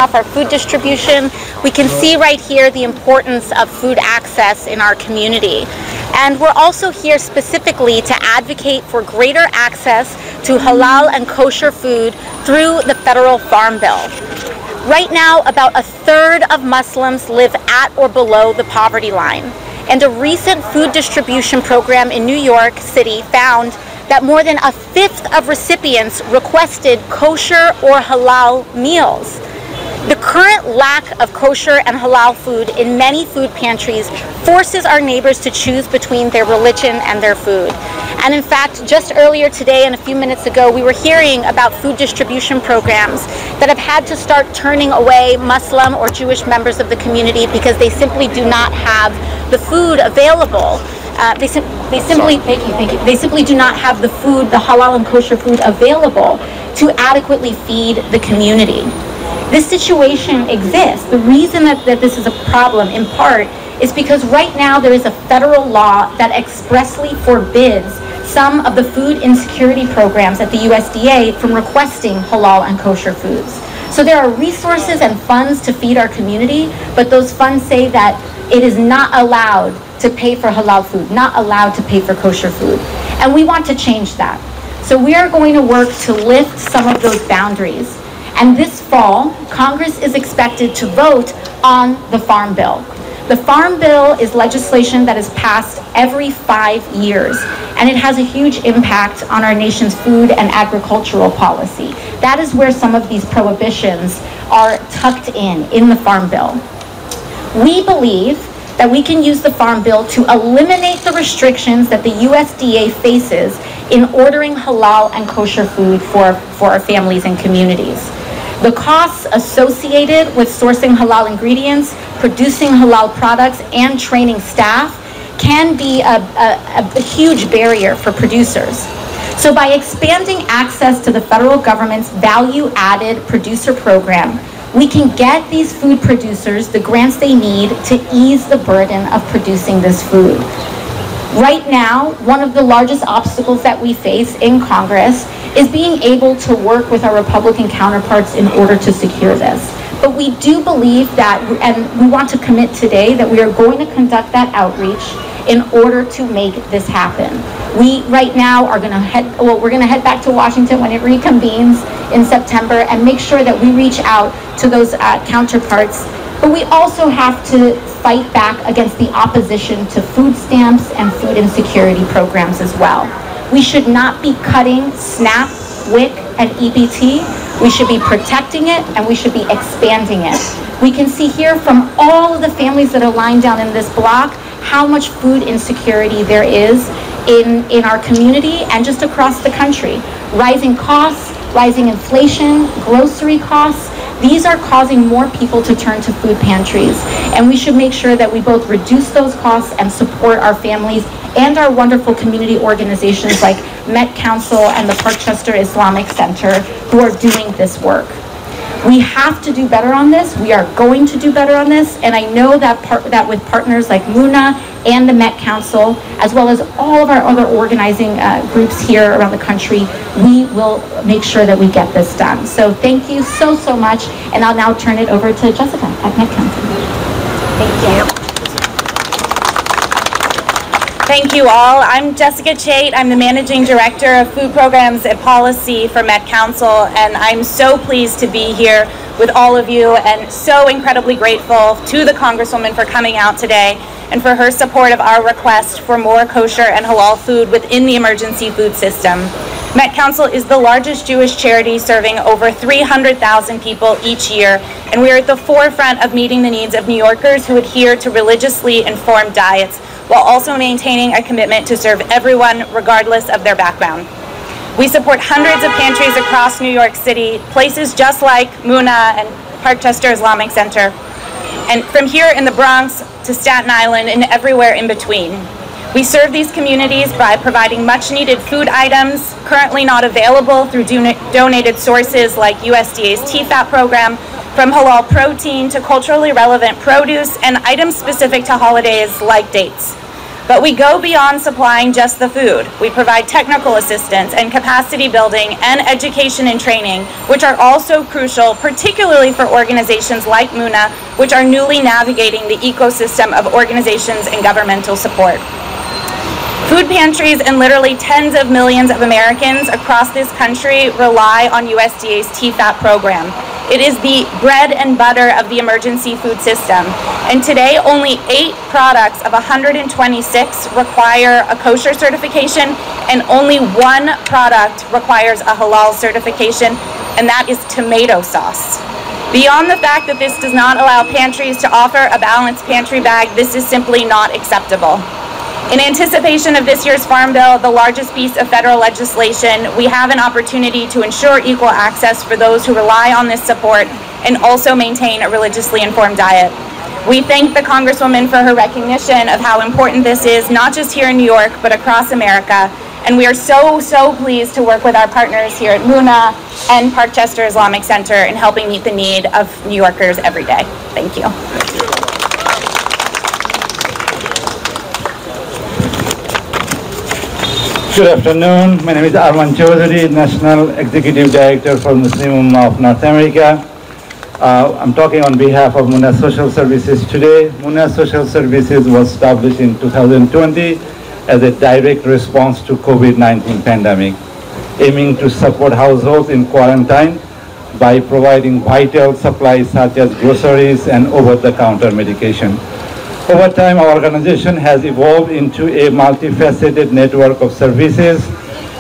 off our food distribution, we can see right here the importance of food access in our community. And we're also here specifically to advocate for greater access to halal and kosher food through the federal Farm Bill. Right now, about a third of Muslims live at or below the poverty line. And a recent food distribution program in New York City found that more than a fifth of recipients requested kosher or halal meals. The current lack of kosher and halal food in many food pantries forces our neighbors to choose between their religion and their food. And in fact, just earlier today and a few minutes ago, we were hearing about food distribution programs that have had to start turning away Muslim or Jewish members of the community because they simply do not have the food available. They simply do not have the food, the halal and kosher food available to adequately feed the community. This situation exists. The reason that this is a problem, in part, is because right now there is a federal law that expressly forbids some of the food insecurity programs at the USDA from requesting halal and kosher foods. So there are resources and funds to feed our community, but those funds say that it is not allowed to pay for halal food, not allowed to pay for kosher food. And we want to change that. So we are going to work to lift some of those boundaries. And this fall, Congress is expected to vote on the Farm Bill. The Farm Bill is legislation that is passed every 5 years, and it has a huge impact on our nation's food and agricultural policy. That is where some of these prohibitions are tucked in the Farm Bill. We believe that we can use the Farm Bill to eliminate the restrictions that the USDA faces in ordering halal and kosher food for our families and communities. The costs associated with sourcing halal ingredients, producing halal products, and training staff can be a huge barrier for producers. So by expanding access to the federal government's value-added producer program, we can get these food producers the grants they need to ease the burden of producing this food. Right now, one of the largest obstacles that we face in Congress is being able to work with our Republican counterparts in order to secure this. But we do believe that, and we want to commit today, that we are going to conduct that outreach in order to make this happen. We right now are going to head back to Washington when it reconvenes in September and make sure that we reach out to those counterparts. But we also have to fight back against the opposition to food stamps and food insecurity programs as well. We should not be cutting SNAP, WIC, and EBT. We should be protecting it, and we should be expanding it. We can see here from all of the families that are lying down in this block how much food insecurity there is in our community and just across the country. Rising costs, rising inflation, grocery costs, these are causing more people to turn to food pantries. And we should make sure that we both reduce those costs and support our families and our wonderful community organizations like Met Council and the Parkchester Islamic Center who are doing this work. We have to do better on this. We are going to do better on this. And I know that with partners like MUNA and the Met Council, as well as all of our other organizing groups here around the country, we will make sure that we get this done. So thank you so much. And I'll now turn it over to Jessica at Met Council. Thank you. Thank you all. I'm Jessica Chait. I'm the Managing Director of Food Programs and Policy for Met Council, and I'm so pleased to be here with all of you and so incredibly grateful to the Congresswoman for coming out today and for her support of our request for more kosher and halal food within the emergency food system. Met Council is the largest Jewish charity serving over 300,000 people each year, and we are at the forefront of meeting the needs of New Yorkers who adhere to religiously informed diets, while also maintaining a commitment to serve everyone regardless of their background. We support hundreds of pantries across New York City, places just like MUNA and Parkchester Islamic Center, and from here in the Bronx to Staten Island and everywhere in between. We serve these communities by providing much needed food items currently not available through donated sources like USDA's TFAP program, from halal protein to culturally relevant produce and items specific to holidays like dates. But we go beyond supplying just the food. We provide technical assistance and capacity building and education and training, which are also crucial, particularly for organizations like MUNA, which are newly navigating the ecosystem of organizations and governmental support. Food pantries and literally tens of millions of Americans across this country rely on USDA's TFAP program. It is the bread and butter of the emergency food system. And today, only 8 products of 126 require a kosher certification, and only 1 product requires a halal certification, and that is tomato sauce. Beyond the fact that this does not allow pantries to offer a balanced pantry bag, this is simply not acceptable. In anticipation of this year's Farm Bill, the largest piece of federal legislation, we have an opportunity to ensure equal access for those who rely on this support and also maintain a religiously informed diet. We thank the Congresswoman for her recognition of how important this is, not just here in New York, but across America. And we are so pleased to work with our partners here at MUNA and Parkchester Islamic Center in helping meet the need of New Yorkers every day. Thank you. Good afternoon. My name is Arman Chaudhary, National Executive Director for Muslim Ummah of North America. I'm talking on behalf of MUNA Social Services today. MUNA Social Services was established in 2020 as a direct response to COVID-19 pandemic, aiming to support households in quarantine by providing vital supplies such as groceries and over-the-counter medication. Over time, our organization has evolved into a multifaceted network of services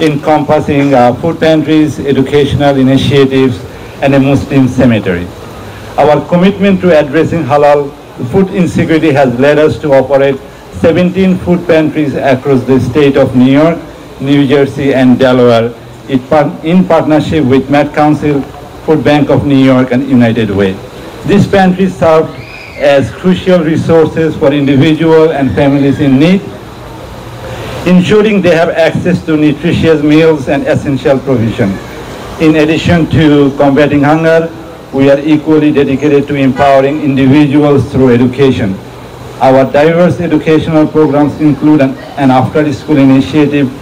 encompassing food pantries, educational initiatives, and a Muslim cemetery. Our commitment to addressing halal food insecurity has led us to operate 17 food pantries across the state of New York, New Jersey, and Delaware in partnership with Met Council, Food Bank of New York, and United Way. These pantries serve as crucial resources for individuals and families in need, ensuring they have access to nutritious meals and essential provision. In addition to combating hunger, we are equally dedicated to empowering individuals through education. Our diverse educational programs include an after-school initiative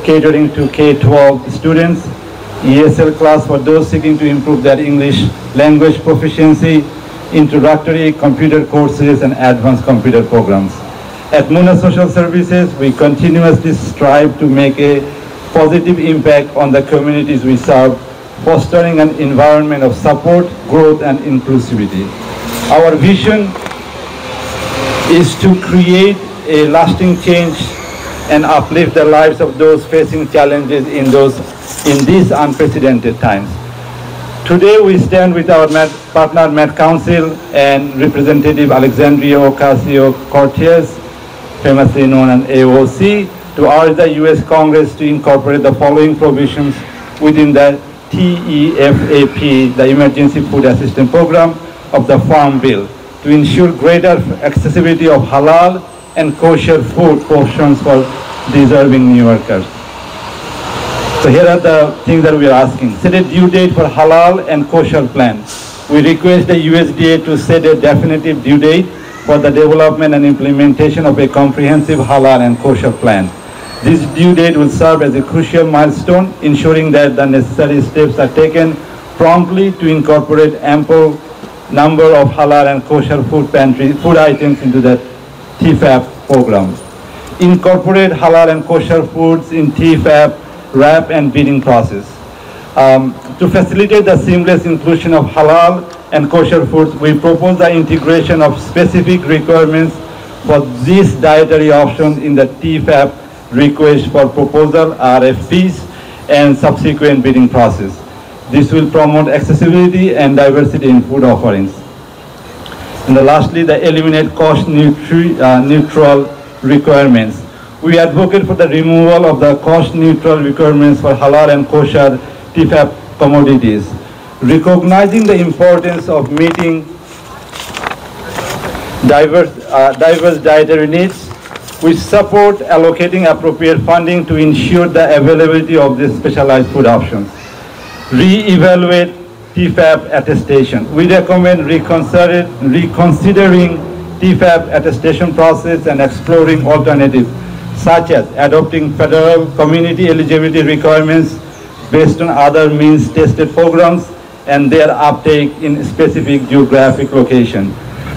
catering to K-12 students, ESL class for those seeking to improve their English language proficiency, introductory computer courses, and advanced computer programs. At MUNA Social Services, we continuously strive to make a positive impact on the communities we serve, fostering an environment of support, growth, and inclusivity. Our vision is to create a lasting change and uplift the lives of those facing challenges in these unprecedented times. Today we stand with our partner Met Council and Representative Alexandria Ocasio-Cortez, famously known as AOC, to urge the U.S. Congress to incorporate the following provisions within the TEFAP, the Emergency Food Assistance Program of the Farm Bill, to ensure greater accessibility of halal and kosher food portions for deserving New Yorkers. So here are the things that we are asking. Set a due date for halal and kosher plan. We request the USDA to set a definitive due date for the development and implementation of a comprehensive halal and kosher plan. This due date will serve as a crucial milestone, ensuring that the necessary steps are taken promptly to incorporate ample number of halal and kosher food items into the TFAP program. Incorporate halal and kosher foods in TFAP wrap and bidding process. To facilitate the seamless inclusion of halal and kosher foods, we propose the integration of specific requirements for these dietary options in the TFAP request for proposal, RFPs, and subsequent bidding process. This will promote accessibility and diversity in food offerings. And lastly, eliminate cost neutral requirements. We advocate for the removal of the cost-neutral requirements for halal and kosher TFAP commodities. Recognizing the importance of meeting diverse dietary needs, we support allocating appropriate funding to ensure the availability of these specialized food options. Re-evaluate TFAP attestation. We recommend reconsidering TFAP attestation process and exploring alternatives, such as adopting federal community eligibility requirements based on other means tested programs and their uptake in specific geographic location.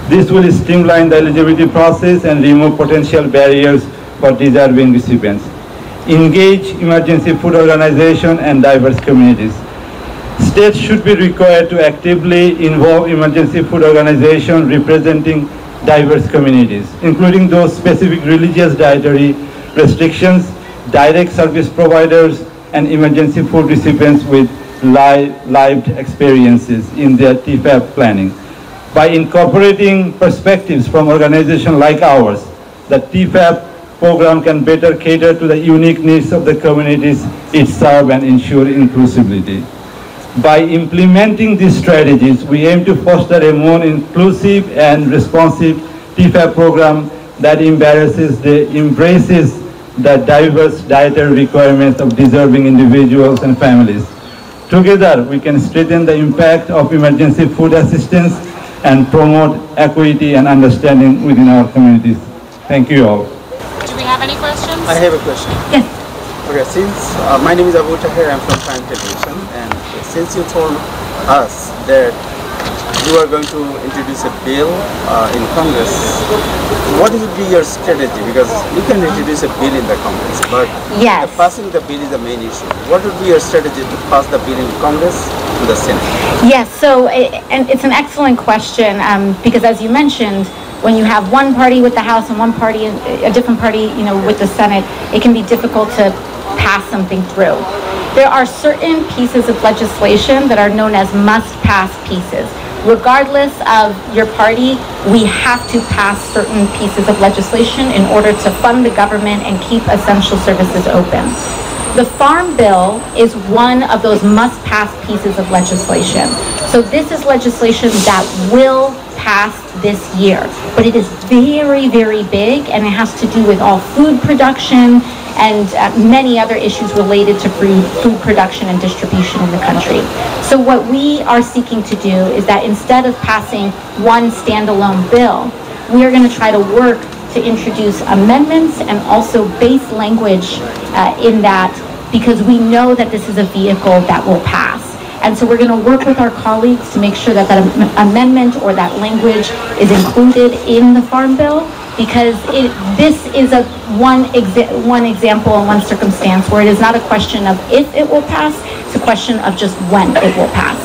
This will streamline the eligibility process and remove potential barriers for deserving recipients. Engage emergency food organizations and diverse communities. States should be required to actively involve emergency food organizations representing diverse communities, including those specific religious dietary restrictions, direct service providers, and emergency food recipients with lived experiences in their TFAP planning. By incorporating perspectives from organizations like ours, the TFAP program can better cater to the unique needs of the communities it serves and ensure inclusivity. By implementing these strategies, we aim to foster a more inclusive and responsive TFAP program that embraces the diverse dietary requirements of deserving individuals and families. Together, we can strengthen the impact of emergency food assistance and promote equity and understanding within our communities. Thank you all. Do we have any questions? I have a question. Yes. Okay, since my name is Abu Tahir, I'm from Prime Television, and since you told us that you are going to introduce a bill in Congress, what would be your strategy? Because you can introduce a bill in the Congress, but Yes. passing the bill is the main issue. What would be your strategy to pass the bill in Congress to the Senate? Yes, so and it's an excellent question because as you mentioned, when you have one party with the House and one party, a different party, with the Senate, it can be difficult to pass something through. There are certain pieces of legislation that are known as must-pass pieces. Regardless of your party, we have to pass certain pieces of legislation in order to fund the government and keep essential services open. The Farm Bill is one of those must-pass pieces of legislation. So this is legislation that will pass this year, but it is very, very big, and it has to do with all food production and many other issues related to food production and distribution in the country. So what we are seeking to do is that instead of passing one standalone bill, we are going to try to work to introduce amendments and also base language in that, because we know that this is a vehicle that will pass. And so we're going to work with our colleagues to make sure that that amendment or that language is included in the Farm Bill, because this is one example and one circumstance where it is not a question of if it will pass, it's a question of just when it will pass.